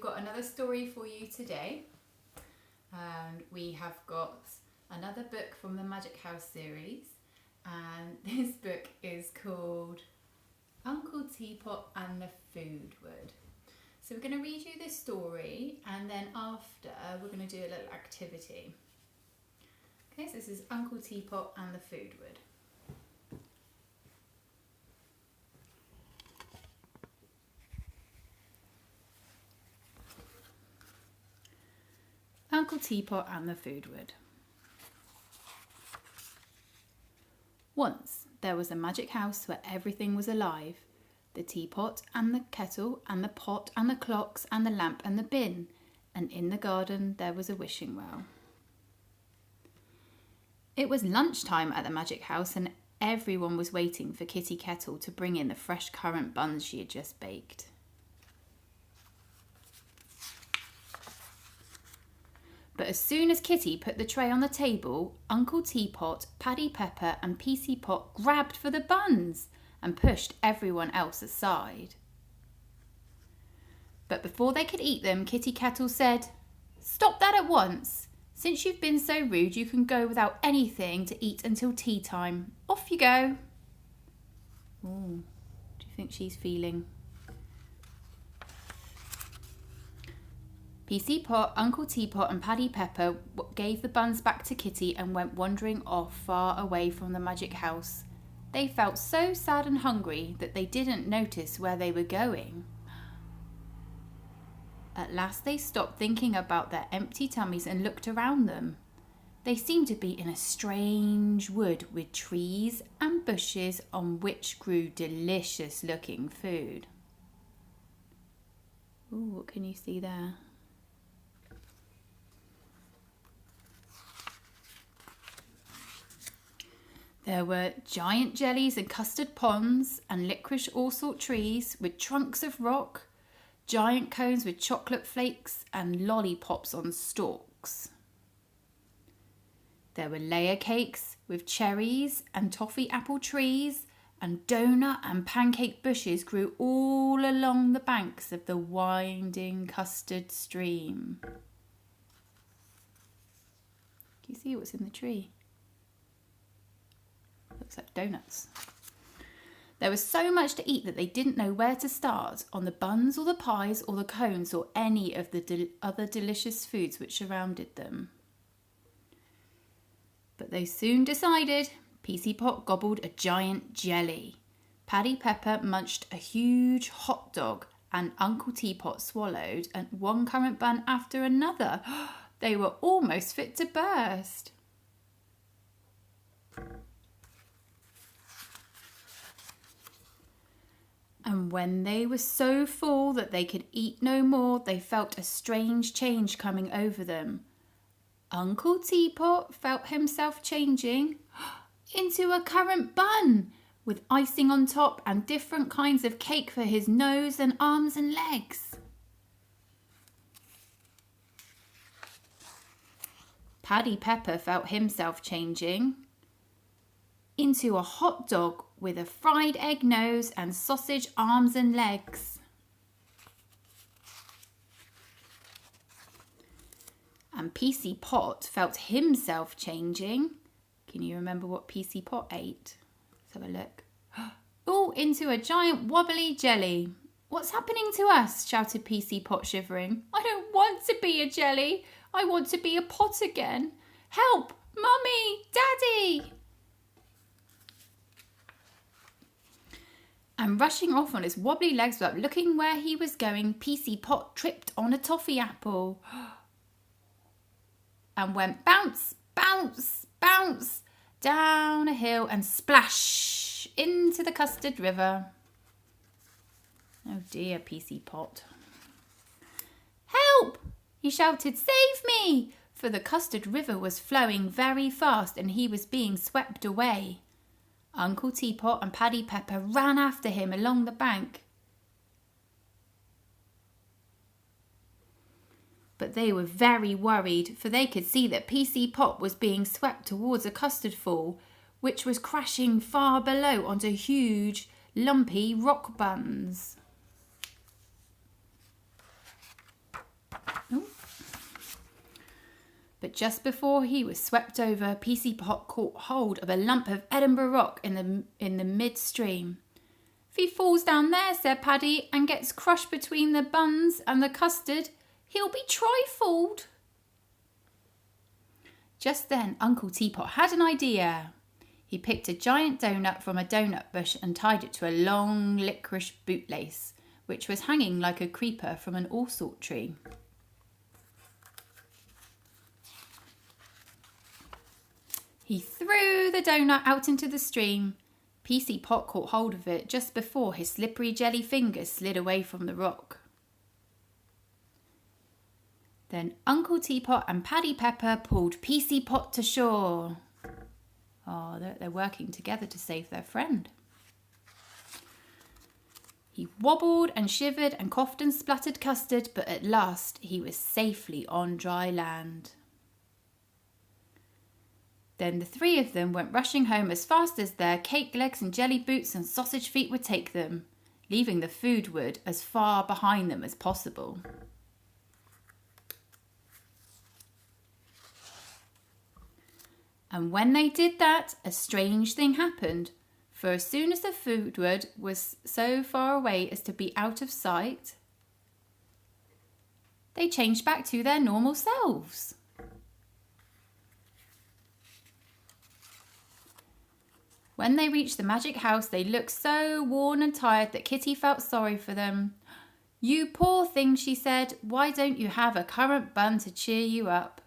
got another story for you today. And we have got another book from the Magic House series. And this book is called Uncle Teapot and the Foodwood. So we're going to read you this story, and then after we're going to do a little activity. Okay, so this is Uncle Teapot and the Foodwood. Uncle Teapot and the Foodwood. Once there was a magic house where everything was alive. The teapot and the kettle and the pot and the clocks and the lamp and the bin. And in the garden there was a wishing well. It was lunchtime at the magic house, and everyone was waiting for Kitty Kettle to bring in the fresh currant buns she had just baked. But as soon as Kitty put the tray on the table, Uncle Teapot, Paddy Pepper and PC Pot grabbed for the buns and pushed everyone else aside. But before they could eat them, Kitty Kettle said, "Stop that at once. Since you've been so rude, you can go without anything to eat until tea time. Off you go." Ooh, do you think she's feeling? PC Pot, Uncle Teapot and Paddy Pepper gave the buns back to Kitty and went wandering off far away from the magic house. They felt so sad and hungry that they didn't notice where they were going. At last they stopped thinking about their empty tummies and looked around them. They seemed to be in a strange wood with trees and bushes on which grew delicious looking food. Ooh, what can you see there? There were giant jellies and custard ponds and licorice all-sort trees with trunks of rock, giant cones with chocolate flakes and lollipops on stalks. There were layer cakes with cherries and toffee apple trees, and donut and pancake bushes grew all along the banks of the winding custard stream. Do you see what's in the tree? Looks like donuts. There was so much to eat that they didn't know where to start, on the buns or the pies or the cones or any of the other delicious foods which surrounded them. But they soon decided. PC Pot gobbled a giant jelly. Paddy Pepper munched a huge hot dog, and Uncle Teapot swallowed one currant bun after another. They were almost fit to burst. And when they were so full that they could eat no more, they felt a strange change coming over them. Uncle Teapot felt himself changing into a currant bun with icing on top and different kinds of cake for his nose and arms and legs. Paddy Pepper felt himself changing into a hot dog with a fried egg nose and sausage arms and legs. And PC Pot felt himself changing. Can you remember what PC Pot ate? Let's have a look. Oh, into a giant wobbly jelly. "What's happening to us?" shouted PC Pot, shivering. "I don't want to be a jelly. I want to be a pot again. Help! Mummy! Daddy!" And rushing off on his wobbly legs without looking where he was going, PC Pot tripped on a toffee apple and went bounce, bounce, bounce down a hill and splash into the custard river. Oh dear, PC Pot. "Help!" he shouted. "Save me!" For the custard river was flowing very fast and he was being swept away. Uncle Teapot and Paddy Pepper ran after him along the bank. But they were very worried, for they could see that PC Pot was being swept towards a custard fall, which was crashing far below onto huge, lumpy rock buns. But just before he was swept over, Teapot caught hold of a lump of Edinburgh rock in the midstream. "If he falls down there," said Paddy, "and gets crushed between the buns and the custard, he'll be trifled." Just then Uncle Teapot had an idea. He picked a giant doughnut from a doughnut bush and tied it to a long licorice bootlace, which was hanging like a creeper from an allsort tree. He threw the doughnut out into the stream. Teapot caught hold of it just before his slippery jelly fingers slid away from the rock. Then Uncle Teapot and Paddy Pepper pulled Teapot to shore. Oh, they're working together to save their friend. He wobbled and shivered and coughed and spluttered custard, but at last he was safely on dry land. Then the three of them went rushing home as fast as their cake legs and jelly boots and sausage feet would take them, leaving the Foodwood as far behind them as possible. And when they did that, a strange thing happened, for as soon as the Foodwood was so far away as to be out of sight, they changed back to their normal selves. When they reached the magic house, they looked so worn and tired that Kitty felt sorry for them. "You poor thing," she said, "why don't you have a currant bun to cheer you up?"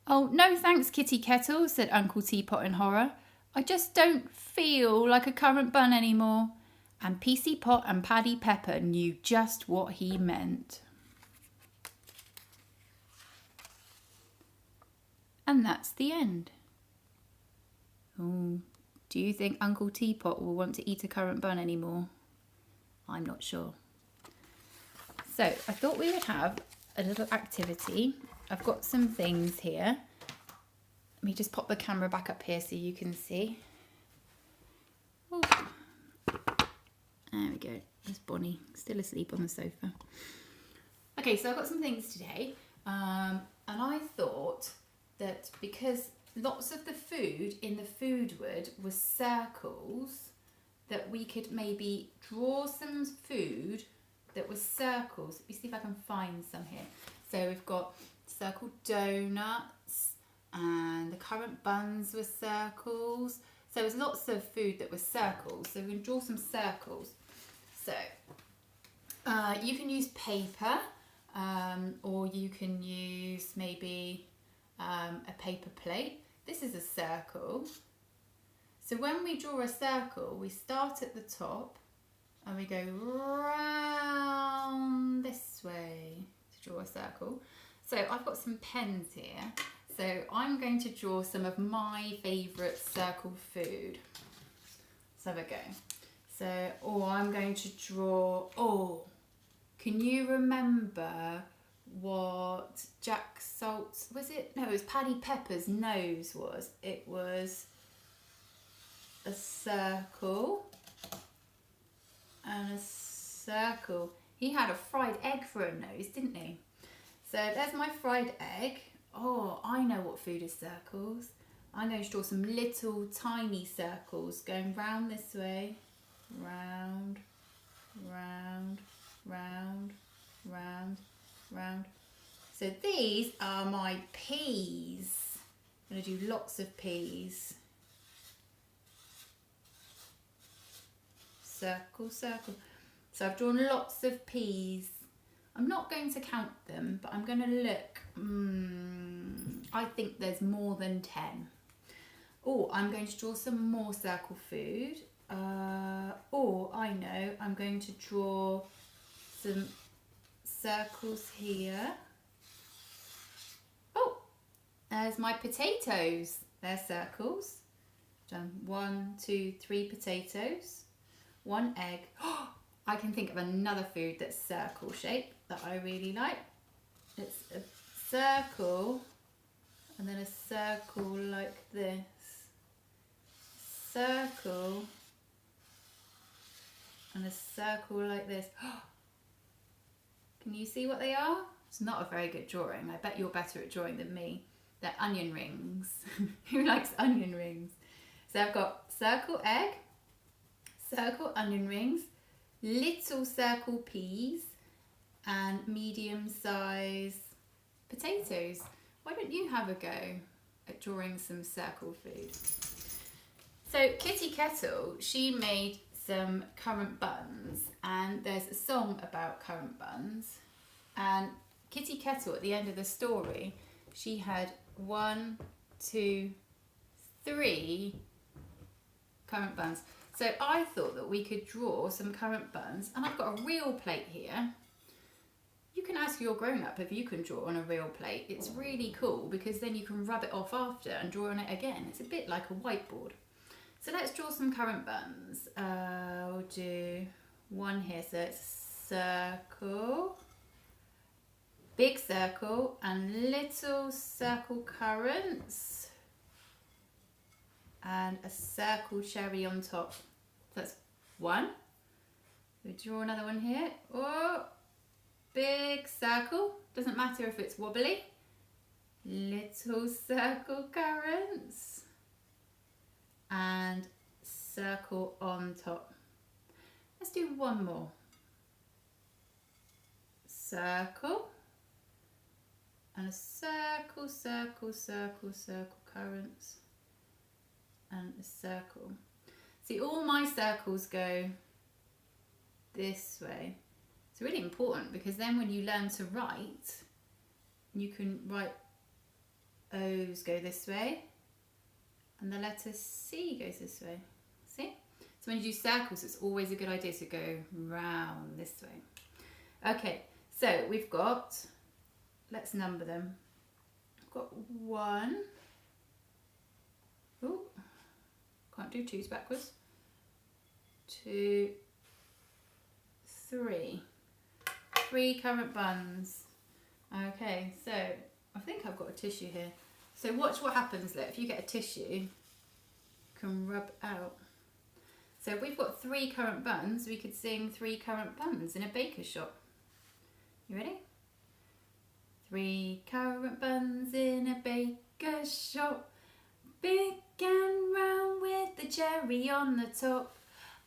"Oh, no thanks, Kitty Kettle," said Uncle Teapot in horror. "I just don't feel like a currant bun anymore." And Teapot and Paddy Pepper knew just what he meant. And that's the end. Oh, do you think Uncle Teapot will want to eat a currant bun anymore? I'm not sure. So I thought we would have a little activity. I've got some things here. Let me just pop the camera back up here so you can see. Ooh. There we go. There's Bonnie, still asleep on the sofa. Okay, so I've got some things today. And I thought that because lots of the food in the Foodwood was circles, that we could maybe draw some food that was circles. Let me see if I can find some here. So we've got circle donuts and the currant buns were circles. So there's lots of food that was circles. So we can draw some circles. So you can use paper or you can use maybe a paper plate. This is a circle. So when we draw a circle, we start at the top and we go round this way to draw a circle. So I've got some pens here. So I'm going to draw some of my favourite circle food. So there we go. So, I'm going to draw, can you remember what Jack Salt's, was it? No, it was Paddy Pepper's nose was. It was a circle and a circle. He had a fried egg for a nose, didn't he? So there's my fried egg. Oh, I know what food is circles. I'm going to draw some little tiny circles going round this way. Round, round, round, round, round. So these are my peas. I'm going to do lots of peas. Circle, circle. So I've drawn lots of peas. I'm not going to count them, but I'm going to look. I think there's more than 10. Oh, I'm going to draw some more circle food. I know, I'm going to draw some circles here. Oh, there's my potatoes. They're circles. Done 1, 2, 3 potatoes. 1 egg. Oh, I can think of another food that's circle shape that I really like. It's a circle and then a circle like this. Circle and a circle like this. Can you see what they are? It's not a very good drawing. I bet you're better at drawing than me. They're onion rings. Who likes onion rings? So I've got circle egg, circle onion rings, little circle peas, and medium size potatoes. Why don't you have a go at drawing some circle food? So Kitty Kettle, she made some currant buns, and there's a song about currant buns, and Kitty Kettle at the end of the story, she had 1, 2, 3 currant buns. So I thought that we could draw some currant buns, and I've got a real plate here. You can ask your grown-up if you can draw on a real plate. It's really cool because then you can rub it off after and draw on it again. It's a bit like a whiteboard. So let's draw some currant buns. We'll do one here. So it's circle, big circle, and little circle currants, and a circle cherry on top. So that's one. We draw another one here. Oh, big circle. Doesn't matter if it's wobbly. Little circle currants. And circle on top. Let's do one more. Circle. And a circle, circle, circle, circle currants. And a circle. See, all my circles go this way. It's really important because then when you learn to write, you can write O's go this way and the letter C goes this way. See? So when you do circles, it's always a good idea to go round this way. Okay, so we've got, let's number them. We've got 1. Oh, can't do 2's backwards. 2, 3. 3 currant buns. Okay, so I think I've got a tissue here. So watch what happens. Look, if you get a tissue, you can rub out. So if we've got 3 currant buns, we could sing 3 currant buns in a baker's shop. You ready? 3 currant buns in a baker's shop, big and round with the cherry on the top.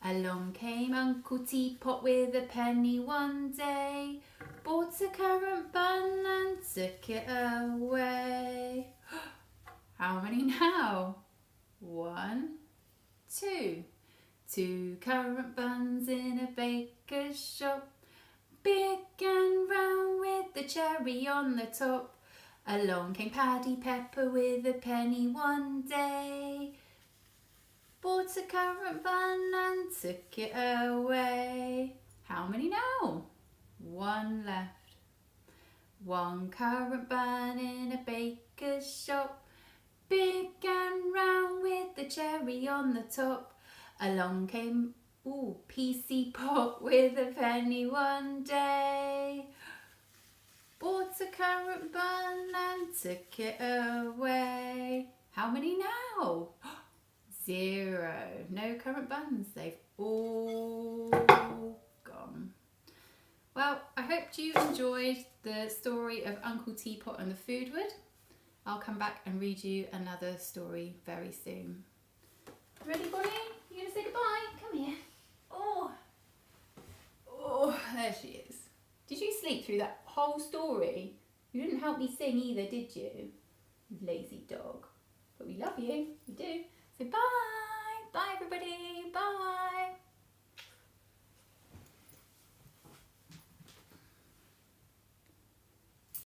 Along came Uncle Teapot with a penny one day, bought a currant bun and took it away. How many now? 1, 2. 2 currant buns in a baker's shop, big and round with the cherry on the top. Along came Paddy Pepper with a penny one day, bought a currant bun and took it away. How many now? 1 left. 1 currant bun in a baker's shop, big and round with the cherry on the top. Along came PC Pot with a penny one day, bought a currant bun and took it away. How many now? 0. No currant buns. They've all gone. Well, I hope you enjoyed the story of Uncle Teapot and the Foodwood. I'll come back and read you another story very soon. Ready, Bonnie? You gonna say goodbye? Come here. Oh, there she is. Did you sleep through that whole story? You didn't help me sing either, did you? Lazy dog. But we love you. We do. So bye. Bye, everybody.